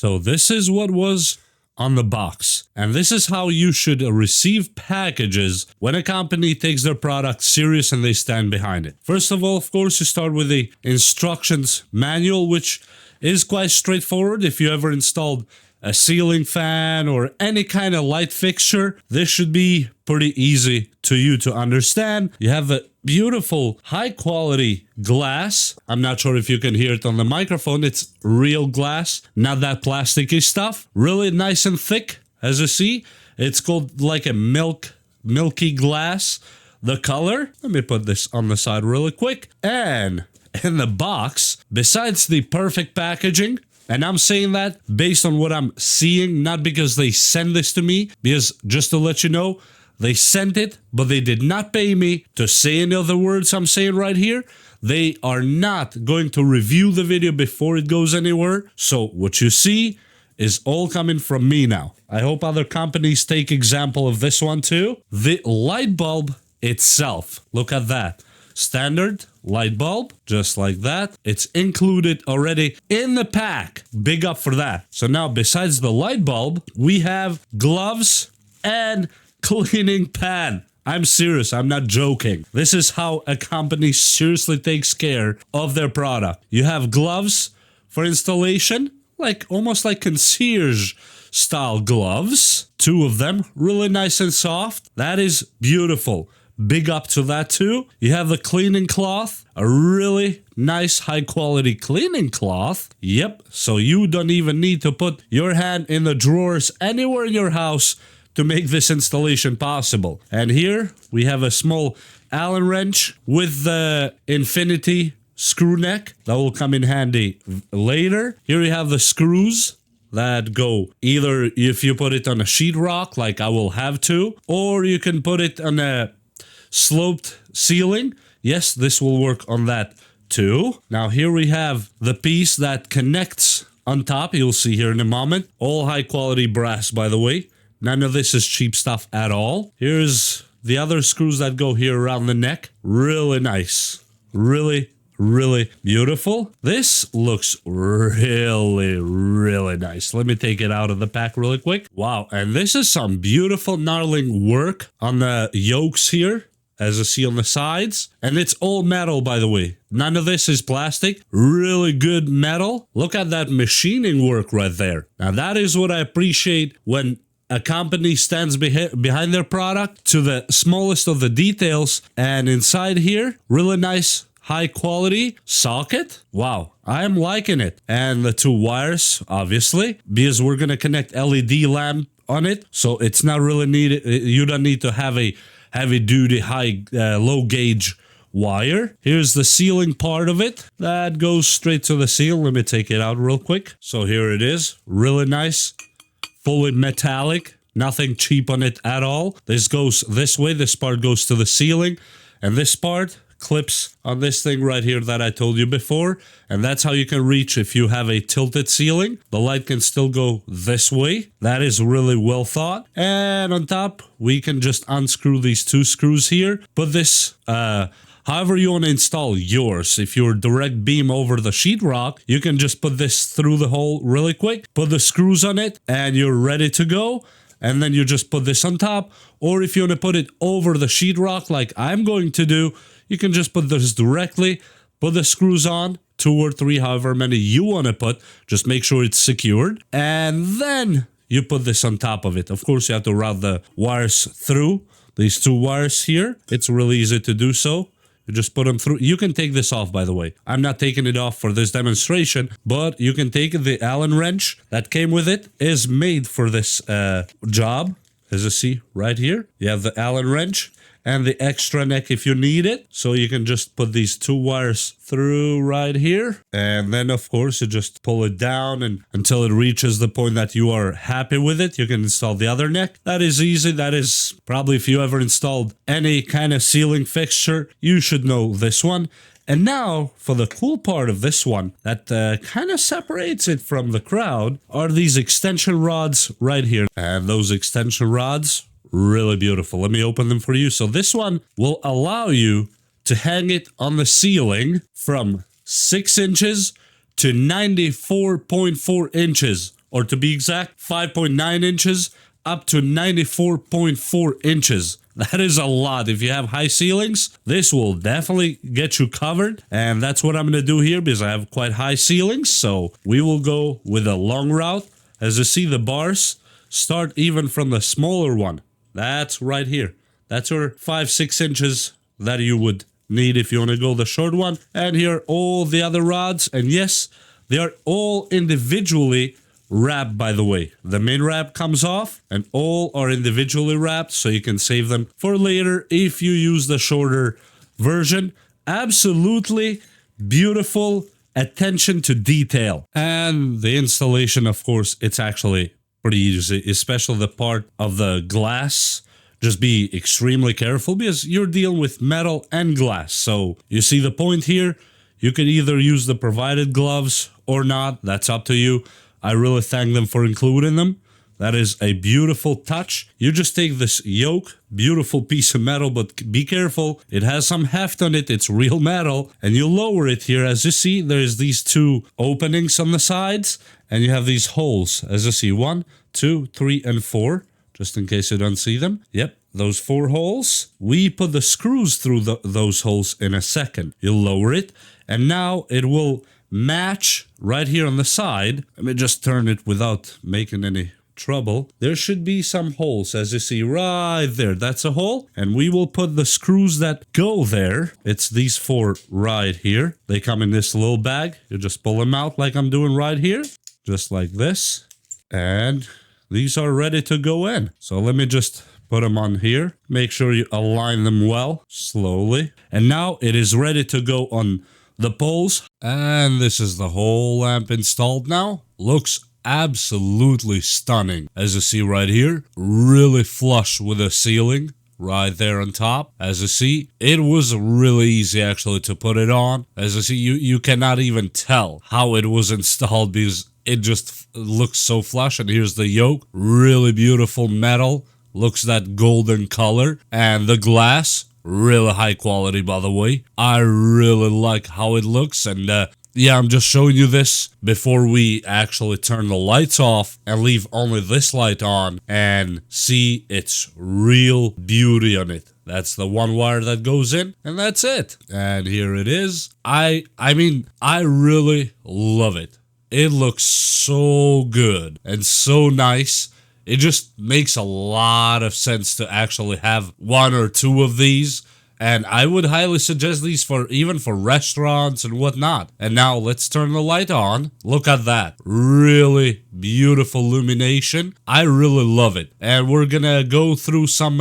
So this is what was on the box. And this is how you should receive packages when a company takes their product serious and they stand behind it. First of all, of course, you start with the instructions manual, which is quite straightforward. If you ever installed a ceiling fan or any kind of light fixture, this should be pretty easy to understand. You have a beautiful high quality glass. I'm not sure if you can hear it on the microphone. It's real glass, not that plasticky stuff. Really nice and thick, as you see. It's called like a milky glass. The color, let me put this on the side really quick. And in the box, besides the perfect packaging, and I'm saying that based on what I'm seeing, not because they send this to me, because just to let you know, they sent it, but they did not pay me to say any of the words I'm saying right here. They are not going to review the video before it goes anywhere. So what you see is all coming from me now. I hope other companies take example of this one too. The light bulb itself, look at that. Standard light bulb, just like that. It's included already in the pack. Big up for that. So now besides the light bulb, we have gloves and cleaning pad. I'm serious, I'm not joking. This is how a company seriously takes care of their product. You have gloves for installation, like almost like concierge style gloves. 2 of them, really nice and soft. That is beautiful. Big up to that too. You have the cleaning cloth, a really nice high quality cleaning cloth. Yep, so you don't even need to put your hand in the drawers anywhere in your house to make this installation possible. And here we have a small Allen wrench with the infinity screw neck that will come in handy later. Here you have the screws that go either if you put it on a sheetrock like I will have to, or you can put it on a sloped ceiling. Yes, this will work on that too. Now here we have the piece that connects on top. You'll see here in a moment. All high quality brass, by the way. None of this is cheap stuff at all. Here's the other screws that go here around the neck. Really nice. Really beautiful. This looks really nice. Let me take it out of the pack really quick. Wow, and this is some beautiful knurling work on the yokes here, as you see on the sides. And it's all metal, by the way. None of this is plastic. Really good metal. Look at that machining work right there. Now that is what I appreciate when a company stands behind their product to the smallest of the details. And inside here, really nice high quality socket. Wow, I am liking it. And the 2 wires, obviously, because we're gonna connect LED lamp on it, so it's not really needed. You don't need to have a heavy duty low gauge wire. Here's the ceiling part of it that goes straight to the ceiling. Let me take it out real quick. So here it is, really nice, fully metallic, nothing cheap on it at all. This goes this way, this part goes to the ceiling, and this part clips on this thing right here that I told you before, and that's how you can reach if you have a tilted ceiling. The light can still go this way. That is really well thought. And on top, we can just unscrew these 2 screws here. Put this however you want to install yours. If you're direct beam over the sheetrock, you can just put this through the hole really quick, put the screws on it, and you're ready to go. And then you just put this on top. Or if you want to put it over the sheetrock like I'm going to do, you can just put this directly, put the screws on, 2 or 3, however many you want to put. Just make sure it's secured. And then you put this on top of it. Of course, you have to route the wires through these 2 wires here. It's really easy to do so. You just put them through. You can take this off, by the way. I'm not taking it off for this demonstration, but you can take it. The Allen wrench that came with it is made for this job. As you see right here, you have the Allen wrench and the extra neck if you need it. So you can just put these 2 wires through right here. And then, of course, you just pull it down and until it reaches the point that you are happy with it, you can install the other neck. That is easy. That is probably, if you ever installed any kind of ceiling fixture, you should know this one. And now, for the cool part of this one, that kind of separates it from the crowd, are these extension rods right here. And those extension rods, really beautiful. Let me open them for you. So this one will allow you to hang it on the ceiling from 6 inches to 94.4 inches or to be exact, 5.9 inches up to 94.4 inches. That is a lot. If you have high ceilings, this will definitely get you covered. And that's what I'm going to do here because I have quite high ceilings. So we will go with a long route. As you see, the bars start even from the smaller one. That's right here. That's your 5-6 inches that you would need if you want to go the short one. And here are all the other rods. And yes, they are all individually wrapped, by the way. The main wrap comes off and all are individually wrapped, so you can save them for later if you use the shorter version. Absolutely beautiful attention to detail. And the installation, of course, it's actually pretty easy, especially the part of the glass. Just be extremely careful because you're dealing with metal and glass. So you see the point here. You can either use the provided gloves or not. That's up to you. I really thank them for including them. That is a beautiful touch. You just take this yoke, beautiful piece of metal, but be careful. It has some heft on it. It's real metal. And you lower it here. As you see, there's these two openings on the sides. And you have these holes. As you see, 1, 2, 3, and 4. Just in case you don't see them. Yep, those 4 holes. We put the screws through those holes in a second. You lower it. And now it will match right here on the side. Let me just turn it without making any trouble. There should be some holes, as you see right there. That's a hole. And we will put the screws that go there. It's these 4 right here. They come in this little bag. You just pull them out like I'm doing right here. Just like this. And these are ready to go in. So let me just put them on here. Make sure you align them well, slowly. And now it is ready to go on the poles. And this is the whole lamp installed now. Looks absolutely stunning. As you see right here, really flush with the ceiling right there on top. As you see, it was really easy actually to put it on. As you see, you cannot even tell how it was installed because it just looks so flush. And here's the yoke, really beautiful metal, looks that golden color. And the glass, really high quality, by the way. I really like how it looks. And yeah, I'm just showing you this before we actually turn the lights off and leave only this light on and see its real beauty on it. That's the one wire that goes in, and that's it. And here it is. I mean, I really love it. It looks so good and so nice. It just makes a lot of sense to actually have 1 or 2 of these. And I would highly suggest these for even for restaurants and whatnot. And now let's turn the light on. Look at that. Really beautiful illumination. I really love it. And we're gonna go through some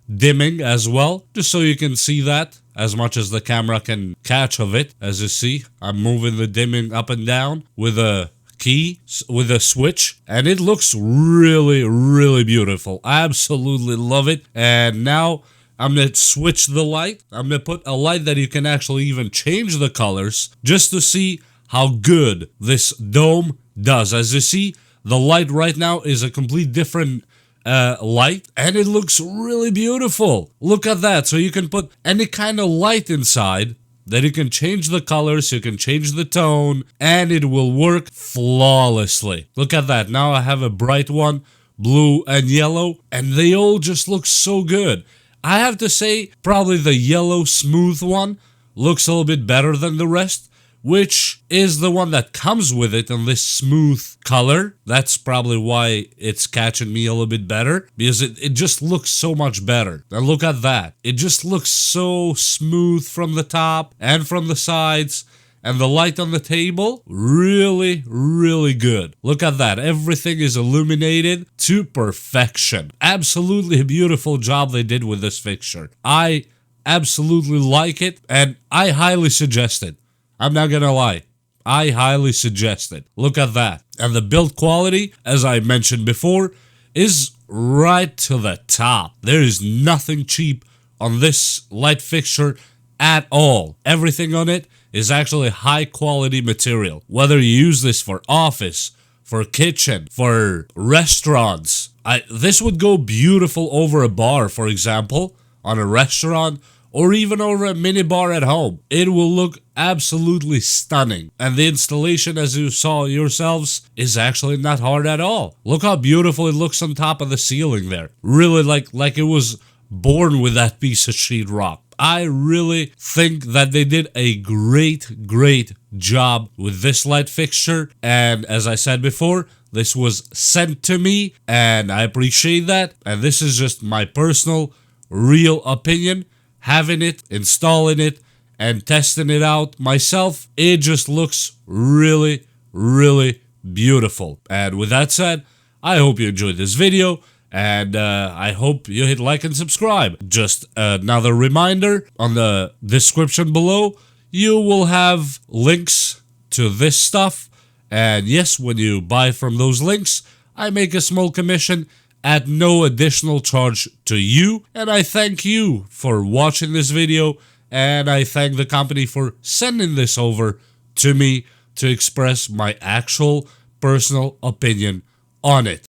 dimming as well, just so you can see that as much as the camera can catch of it. As you see, I'm moving the dimming up and down with a key, with a switch, and it looks really, really beautiful. I absolutely love it. And now I'm going to switch the light. I'm going to put a light that you can actually even change the colors just to see how good this dome does. As you see, the light right now is a complete different light, and it looks really beautiful. Look at that. So you can put any kind of light inside. Then you can change the colors, you can change the tone, and it will work flawlessly. Look at that. Now I have a bright one, blue and yellow, and they all just look so good. I have to say, probably the yellow smooth one looks a little bit better than the rest, which is the one that comes with it in this smooth color. That's probably why it's catching me a little bit better, because it just looks so much better. And look at that. It just looks so smooth from the top and from the sides. And the light on the table, really, really good. Look at that. Everything is illuminated to perfection. Absolutely a beautiful job they did with this fixture. I absolutely like it, and I highly suggest it. I'm not gonna lie. I highly suggest it. Look at that. And the build quality, as I mentioned before, is right to the top. There is nothing cheap on this light fixture at all. Everything on it is actually high quality material. Whether you use this for office, for kitchen, for restaurants. This would go beautiful over a bar, for example, on a restaurant, or even over a minibar at home. It will look absolutely stunning. And the installation, as you saw yourselves, is actually not hard at all. Look how beautiful it looks on top of the ceiling there. Really like it was born with that piece of sheetrock. I really think that they did a great job with this light fixture. And as I said before, this was sent to me and I appreciate that. And this is just my personal, real opinion. Having it, installing it, and testing it out myself, it just looks really beautiful. And with that said, I hope you enjoyed this video. And I hope you hit like and subscribe. Just another reminder, on the description below, you will have links to this stuff. And yes, when you buy from those links, I make a small commission at no additional charge to you. And I thank you for watching this video. And I thank the company for sending this over to me to express my actual personal opinion on it.